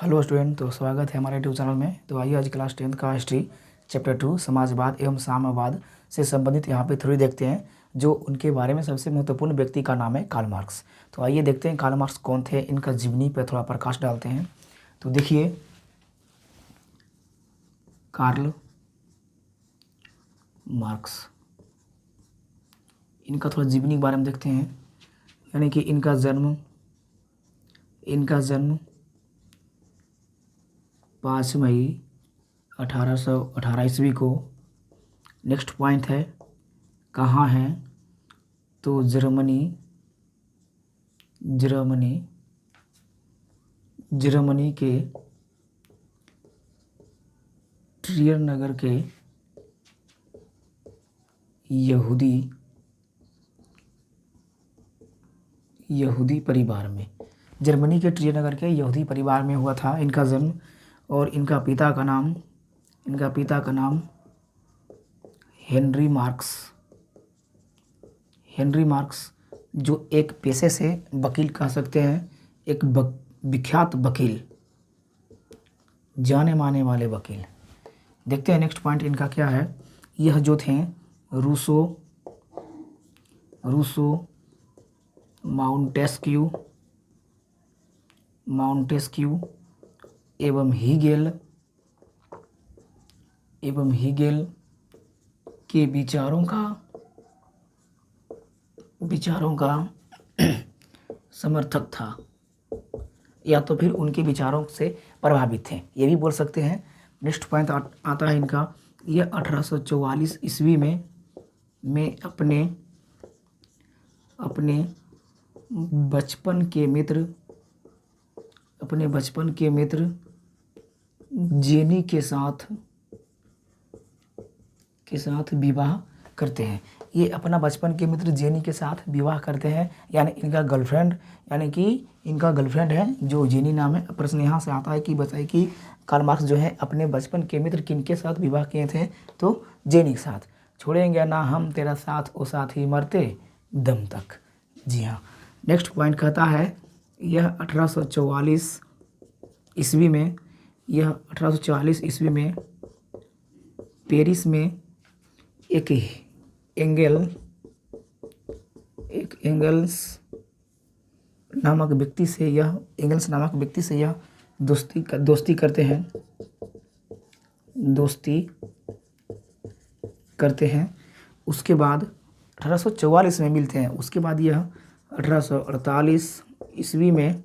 Hello student, तो स्वागत है हमारे यूट्यूब चैनल में। तो आइए आज क्लास 10th का हिस्ट्री चैप्टर 2 समाजवाद एवं साम्यवाद से संबंधित यहाँ पे थ्योरी देखते हैं, जो उनके बारे में सबसे महत्वपूर्ण व्यक्ति का नाम है कार्ल मार्क्स। तो आइए देखते हैं कार्ल मार्क्स कौन थे, इनका जीवनी पर थोड़ा प्रकाश डालते हैं। तो देखिए, कार्ल मार्क्स, इनका थोड़ा जीवनी के बारे में देखते हैं। यानी कि इनका जन्म 5 मई 1818 ईस्वी को। नेक्स्ट पॉइंट है कहाँ है, तो जर्मनी के ट्रियर नगर के यहूदी परिवार में, जर्मनी के ट्रियर नगर के यहूदी परिवार में हुआ था इनका जन्म। और इनका पिता का नाम हेनरी मार्क्स, जो एक पेशे से वकील कह सकते हैं, एक विख्यात वकील, जाने माने वाले वकील। देखते हैं नेक्स्ट पॉइंट इनका क्या है। यह जो थे रूसो माउंटेस्क्यू एवं हीगेल के विचारों का समर्थक था, या तो फिर उनके विचारों से प्रभावित थे, ये भी बोल सकते हैं। नेक्स्ट पॉइंट आता है इनका, यह 1844 ईस्वी में अपने बचपन के मित्र जेनी के साथ विवाह करते हैं। ये अपना बचपन के मित्र जेनी के साथ विवाह करते हैं, यानी इनका गर्लफ्रेंड है जो जेनी नाम है। प्रश्न यहाँ से आता है कि बताइए कि कार्ल मार्क्स जो है अपने बचपन के मित्र किनके साथ विवाह किए थे, तो जेनी के साथ। छोड़ेंगे ना हम तेरा साथ, ओ साथ ही मरते दम तक। जी हाँ। नेक्स्ट पॉइंट कहता है, यह 1844 ईस्वी में पेरिस में एक एंगल्स नामक व्यक्ति से यह दोस्ती करते हैं। उसके बाद 1844 में मिलते हैं। उसके बाद यह 1848 ईस्वी में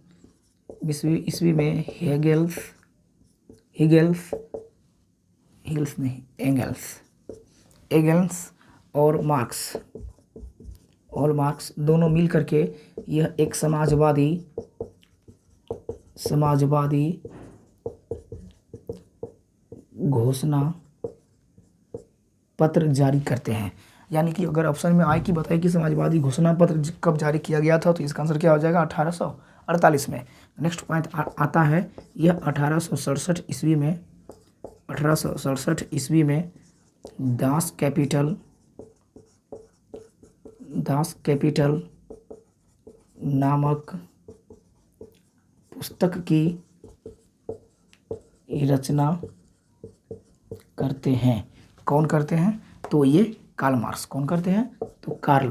एंगल्स और मार्क्स दोनों मिल करके यह एक समाजवादी घोषणा पत्र जारी करते हैं। यानी कि अगर ऑप्शन में आए कि बताइए कि समाजवादी घोषणा पत्र कब जारी किया गया था, तो इसका आंसर क्या हो जाएगा, 1848 में। नेक्स्ट पॉइंट आता है, यह 1867 ईस्वी में दास कैपिटल नामक पुस्तक की रचना करते हैं। कौन करते हैं, तो ये कार्ल मार्क्स। कौन करते हैं, तो कार्ल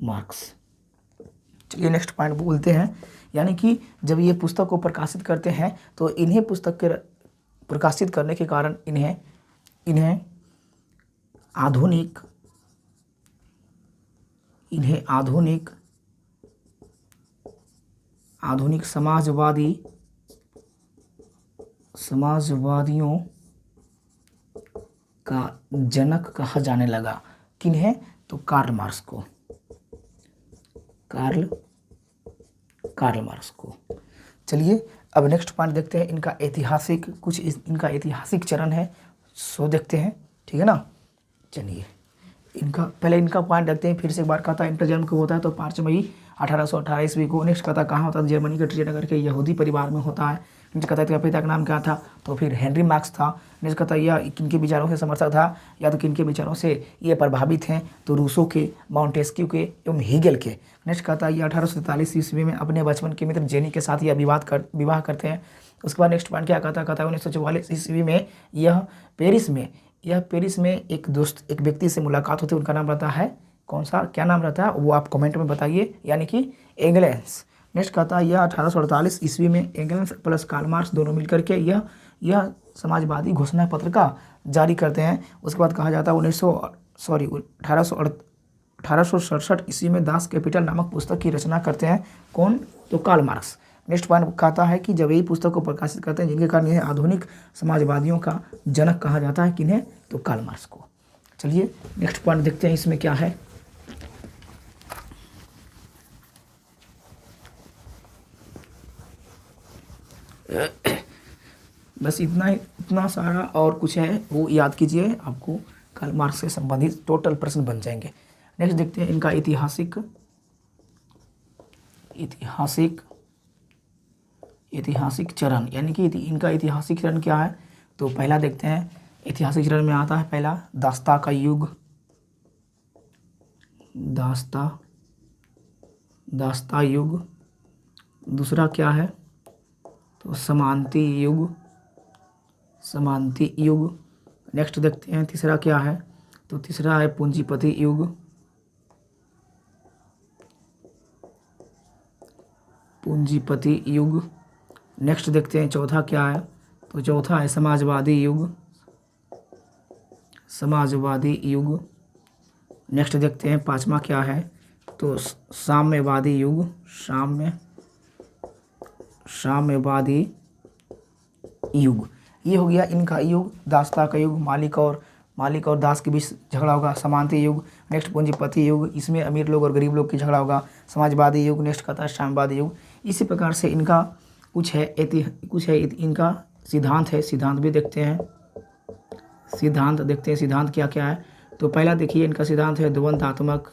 मार्क्स। चलिए नेक्स्ट पॉइंट बोलते हैं। यानी कि जब ये पुस्तक को प्रकाशित करते हैं, तो इन्हें पुस्तक के प्रकाशित करने के कारण इन्हें आधुनिक समाजवादियों का जनक कहा जाने लगा। किन्हें, तो कार्ल मार्क्स को। चलिए अब नेक्स्ट पॉइंट देखते हैं। इनका ऐतिहासिक चरण है, सो देखते हैं, ठीक है ना। चलिए, इनका पहले इनका पॉइंट रखते हैं, फिर से एक बार कहता है इनका जन्म कब होता है, तो 5 मई 1818 ईस्वी को। नेक्स्ट कहता कहाँ होता है, जर्मनी के ट्रियनगर के यहूदी परिवार में होता है। नेक्स्ट कहता है इसका पिता का नाम क्या था, तो फिर हेनरी मार्क्स था। नेक्स्ट कहता है यह किनके विचारों से समर्थक था, या तो किनके विचारों से ये प्रभावित हैं, तो रूसो के, माउंटेस्क्यू के एवं हीगल के। नेक्स्ट कहता है ये 1843 ईस्वी में अपने बचपन के मित्र जेनी के साथ यह विवाह करते हैं। उसके बाद नेक्स्ट पॉइंट क्या कहता है 1944 ईस्वी में यह पेरिस में एक व्यक्ति से मुलाकात होती है। उनका नाम रहता है कौन सा, क्या नाम रहता है वो आप कमेंट में बताइए, यानी कि एंगेल्स। नेक्स्ट कहता है यह 1848 ईस्वी में एंगेल्स प्लस कार्ल मार्क्स दोनों मिलकर के यह समाजवादी घोषणा पत्र का जारी करते हैं। उसके बाद कहा जाता है 1867 ईस्वी में दास कैपिटल नामक पुस्तक की रचना करते हैं। कौन, तो कार्ल मार्क्स। नेक्स्ट पॉइंट कहता है कि जब यही पुस्तक को प्रकाशित करते हैं, जिनके कारण इन्हें आधुनिक समाजवादियों का जनक कहा जाता है, किन्हें, तो कार्ल मार्क्स को। चलिए नेक्स्ट पॉइंट देखते हैं इसमें क्या है। बस इतना सारा और कुछ है वो याद कीजिए, आपको कार्ल मार्क्स से संबंधित टोटल प्रश्न बन जाएंगे। नेक्स्ट देखते हैं इनका ऐतिहासिक चरण, यानी कि इनका ऐतिहासिक चरण क्या है। तो पहला देखते हैं ऐतिहासिक चरण में आता है पहला दास्ता का युग, दास्ता युग। दूसरा क्या है, तो समांति युग। नेक्स्ट देखते हैं तीसरा क्या है, तो तीसरा है पूंजीपति युग। नेक्स्ट देखते हैं चौथा क्या है, तो चौथा है समाजवादी युग। नेक्स्ट देखते हैं पांचवा क्या है, तो साम्यवादी युग। ये हो गया इनका युग। दास्ता का युग, मालिक और दास के बीच झगड़ा होगा, समांति युग। नेक्स्ट पूंजीपति युग, इसमें अमीर लोग और गरीब लोग की झगड़ा होगा, समाजवादी युग। नेक्स्ट कहता है साम्यवादी युग। इसी प्रकार से इनका कुछ है इनका सिद्धांत है, सिद्धांत भी देखते हैं। सिद्धांत क्या क्या है, तो पहला देखिए इनका सिद्धांत है द्वंद्वात्मक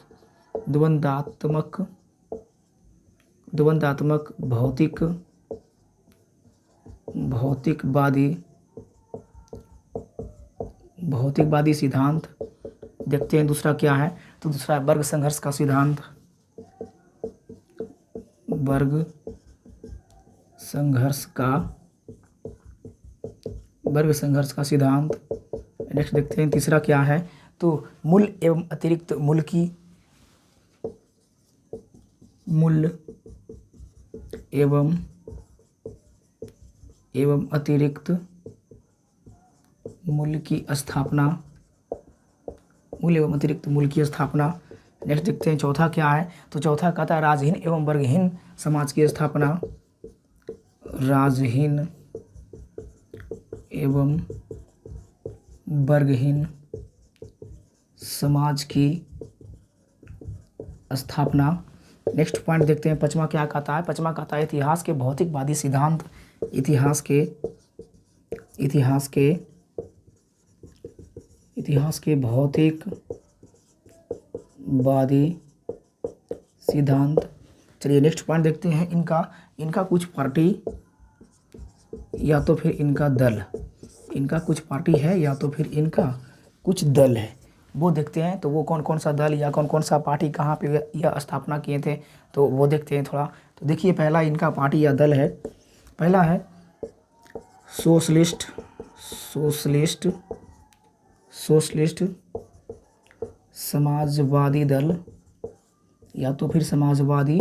भौतिकवादी सिद्धांत देखते हैं। दूसरा क्या है, तो दूसरा वर्ग संघर्ष का सिद्धांत, वर्ग संघर्ष का सिद्धांत। नेक्स्ट देखते हैं तीसरा क्या है, तो मूल एवं अतिरिक्त मूल की स्थापना। नेक्स्ट देखते हैं चौथा क्या है, तो चौथा कहता है राजहीन एवं वर्गहीन समाज की स्थापना, राजहीन एवं वर्गहीन समाज की स्थापना। नेक्स्ट पॉइंट देखते हैं पांचवा क्या कहता है, पांचवा कहता है इतिहास के भौतिकवादी सिद्धांत, इतिहास के भौतिकवादी सिद्धांत। चलिए नेक्स्ट पॉइंट देखते हैं इनका कुछ पार्टी या तो फिर इनका दल, इनका कुछ पार्टी है या तो फिर इनका कुछ दल है, वो देखते हैं। तो वो कौन कौन सा दल या कौन कौन सा पार्टी कहाँ पे यह स्थापना किए थे, तो वो देखते हैं थोड़ा। तो देखिए पहला इनका पार्टी या दल है, पहला है सोशलिस्ट समाजवादी दल, या तो फिर समाजवादी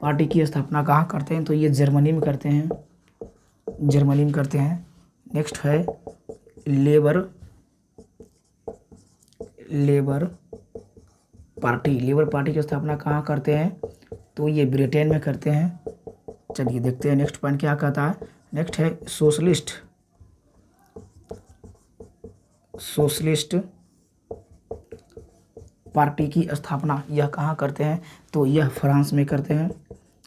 पार्टी की स्थापना कहाँ करते हैं, तो ये जर्मनी में करते हैं। नेक्स्ट है लेबर पार्टी की स्थापना कहाँ करते हैं, तो ये ब्रिटेन में करते हैं। चलिए देखते हैं नेक्स्ट पॉइंट क्या कहता है। नेक्स्ट है सोशलिस्ट पार्टी की स्थापना यह कहाँ करते हैं, तो यह फ्रांस में करते हैं।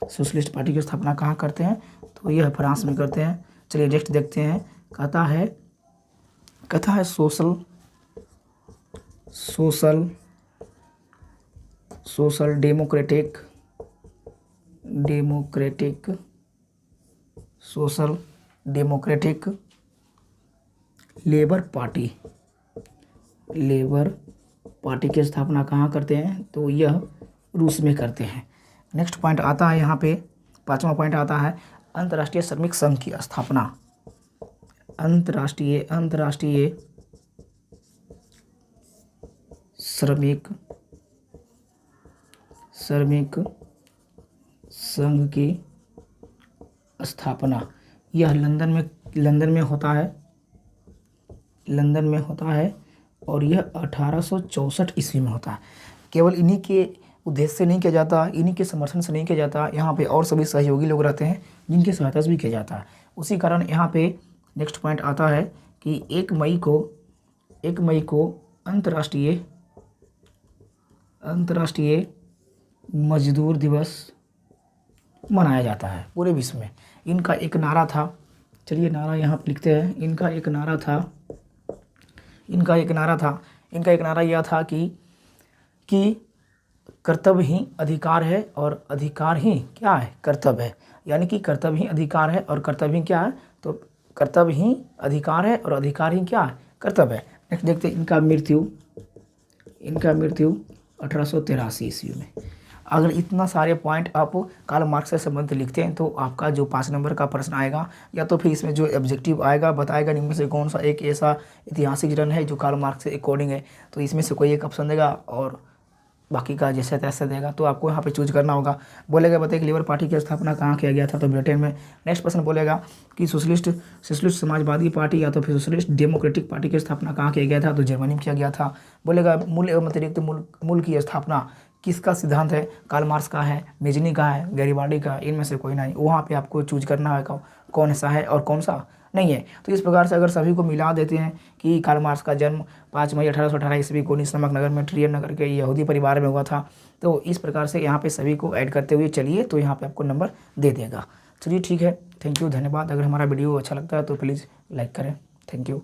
सोशलिस्ट पार्टी की स्थापना कहाँ करते हैं, तो यह फ्रांस में करते हैं। चलिए नेक्स्ट देखते हैं, कहता है social democratic social democratic labour party की स्थापना कहाँ करते हैं? तो यह रूस में करते हैं। नेक्स्ट पॉइंट आता है यहाँ पे, 5वां पॉइंट आता है अंतर्राष्ट्रीय श्रमिक संघ की स्थापना। अंतर्राष्ट्रीय श्रमिक संघ की स्थापना, यह लंदन में होता है और यह 1864 ईस्वी में होता है। केवल इन्हीं के उद्देश्य से नहीं किया जाता, इन्हीं के समर्थन से नहीं किया जाता, यहाँ पे और सभी सहयोगी लोग रहते हैं जिनकी सहायता से भी किया जाता है। उसी कारण यहाँ पे नेक्स्ट पॉइंट आता है कि 1 मई को अंतर्राष्ट्रीय मजदूर दिवस मनाया जाता है पूरे विश्व में। इनका एक नारा था, चलिए नारा यहाँ पर लिखते हैं। इनका एक नारा यह था कि कर्तव्य ही अधिकार है और अधिकार ही क्या है? कर्तव्य है। यानी कि कर्तव्य ही अधिकार है और कर्तव्य ही क्या है? तो कर्तव्य ही अधिकार है और अधिकार ही क्या है? कर्तव्य है। नेक्स्ट देखते हैं इनका मृत्यु 1883 ईस्वी में। अगर इतना सारे पॉइंट आप कार्ल मार्क्स से संबंधित लिखते हैं तो आपका जो 5 नंबर का प्रश्न आएगा, या तो फिर इसमें जो ऑब्जेक्टिव आएगा बताएगा इनमें से कौन सा एक ऐसा ऐतिहासिक रन है जो कार्ल मार्क्स से अकॉर्डिंग है, तो इसमें से कोई एक ऑप्शन देगा और बाकी का जैसे तैसे देगा। तो आपको यहाँ पे चूज करना होगा। बोलेगा बताइए कि लेबर पार्टी की स्थापना कहाँ किया गया था? तो ब्रिटेन में। नेक्स्ट प्रश्न बोलेगा कि सोशलिस्ट समाजवादी पार्टी या तो फिर सोशलिस्ट डेमोक्रेटिक पार्टी की स्थापना कहाँ किया गया था? तो जर्मनी में किया गया था। बोलेगा मूल एवं अतिरिक्त मूल की स्थापना किसका सिद्धांत है? कार्ल मार्क्स का है, मेजनी का है, गैरिबाल्डी का, इनमें से कोई नहीं। वहाँ पे आपको चूज करना है कौन सा है और कौन सा नहीं है। तो इस प्रकार से अगर सभी को मिला देते हैं कि कार्ल मार्क्स का जन्म 5 मई 1818 ईस्वी को नीस नामक नगर में ट्रियर नगर के यहूदी परिवार में हुआ था। तो इस प्रकार से यहाँ पे सभी को ऐड करते हुए चलिए, तो यहाँ पे आपको नंबर दे देगा। चलिए ठीक है, थैंक यू, धन्यवाद। अगर हमारा वीडियो अच्छा लगता है तो प्लीज़ लाइक करें। Thank you.